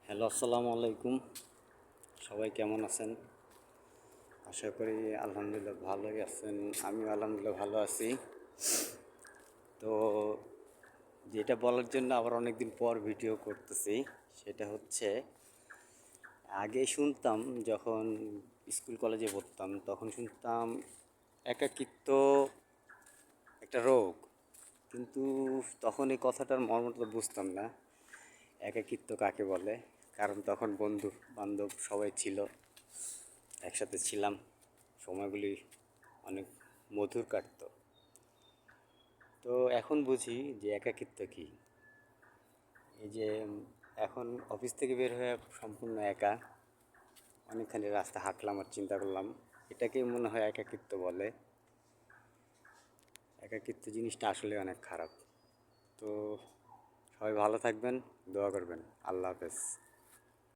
Hello, আসসালামু আলাইকুম। সবাই কেমন আছেন? আশা করি আলহামদুলিল্লাহ ভালোই আছেন। আমিও আলহামদুলিল্লাহ ভালো আছি। তো যেটা বলার জন্য আবার অনেক দিন পর ভিডিও করতেছি, সেটা হচ্ছে আগে শুনতাম যখন স্কুল কলেজে পড়তাম, তখন শুনতাম একাকিত্ব একটা রোগ। কিন্তু তখন এই কথাটার মর্মটা বুঝতাম না, একাকিত্ব কাকে বলে। কারণ তখন বন্ধু বান্ধব সবাই ছিল, একসাথে ছিলাম, সময়গুলি অনেক মধুর কাটতো। তো এখন বুঝি যে একাকিত্ব কী। এই যে এখন অফিস থেকে বের হয়ে সম্পূর্ণ একা অনেকখানি রাস্তা হাঁটলাম আর চিন্তা করলাম, এটাকেই মনে হয় একাকিত্ব বলে। একাকিত্ব জিনিসটা আসলে অনেক খারাপ। তো সবাই ভালো থাকবেন, দোয়া করবেন। আল্লাহ হাফেজ।